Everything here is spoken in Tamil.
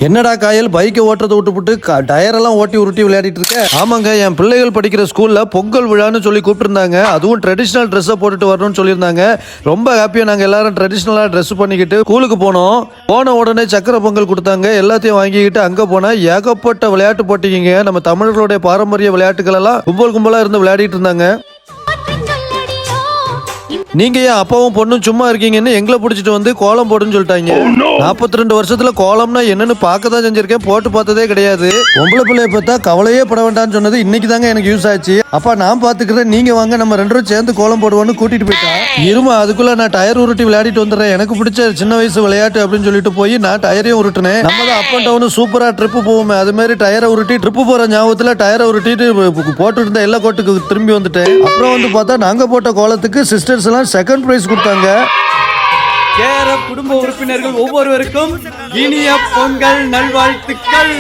என்னடா காயல் பைக்கை ஓட்டுறதை விட்டுப்புட்டு டயரெல்லாம் ஓட்டி உருட்டி விளையாடிட்டு இருக்க? ஆமாங்க, என் பிள்ளைகள் படிக்கிற ஸ்கூல்ல பொங்கல் விழான்னு சொல்லி கூப்பிட்டுருந்தாங்க. அதுவும் ட்ரெடிஷ்னல் ட்ரெஸ்ஸை போட்டுட்டு வரணும்னு சொல்லியிருந்தாங்க. ரொம்ப ஹாப்பியா நாங்க எல்லாரும் ட்ரெடிஷ்னலா ட்ரெஸ் பண்ணிக்கிட்டு ஸ்கூலுக்கு போனோம். போன உடனே சக்கரை பொங்கல் கொடுத்தாங்க. எல்லாத்தையும் வாங்கிக்கிட்டு அங்க போனா ஏகப்பட்ட விளையாட்டு போட்டிங்க. நம்ம தமிழர்களுடைய பாரம்பரிய விளையாட்டுகள் எல்லாம் கும்பல் கும்பலா இருந்து விளையாடிட்டு இருந்தாங்க. நீங்க ஏன் அப்பாவும் பொண்ணும் சும்மா இருக்கீங்கன்னு எங்களை பிடிச்சிட்டு வந்து கோலம் போடுன்னு சொல்லிட்டாங்க. 42 வருஷத்துல கோலம்னா என்னன்னு பார்க்க தான் செஞ்சிருக்கேன், போட்டு பார்த்ததே கிடையாது. பொம்பளை பிள்ளைய பார்த்தா கவலையே பட வேண்டாம்னு சொன்னது இன்னைக்கு தாங்க எனக்கு யூஸ் ஆச்சு. அப்பா நான் பாத்துக்கிறேன், நீங்க வாங்க நம்ம 2 பேரும் சேர்ந்து கோலம் போடுவோன்னு கூட்டிட்டு போயிட்டான். இருமா, அதுக்குள்ள நான் டயர் உருட்டி விளையாடிட்டு வந்துடுறேன். எனக்கு பிடிச்ச சின்ன வயசு விளையாட்டு அப்படின்னு சொல்லிட்டு போய் நான் டயரையும் உருட்டினேன். நம்ம தான் அப் அண்ட் டவுன் சூப்பரா ட்ரிப்பு போவோமே, அது மாதிரி டயரை உருட்டி ட்ரிப்பு போற ஞாபகத்துல டயரை உருட்டிட்டு போட்டு இருந்த எல்லா கோட்டுக்கு திரும்பி வந்துட்டேன். அப்புறம் வந்து பார்த்தா நாங்க போட்ட கோலத்துக்கு சிஸ்டர்ஸ் எல்லாம் செகண்ட் பிரைஸ் கொடுத்தாங்க. கேர குடும்ப உறுப்பினர்கள் ஒவ்வொருவருக்கும் இனிய பொங்கல் நல்வாழ்த்துக்கள்.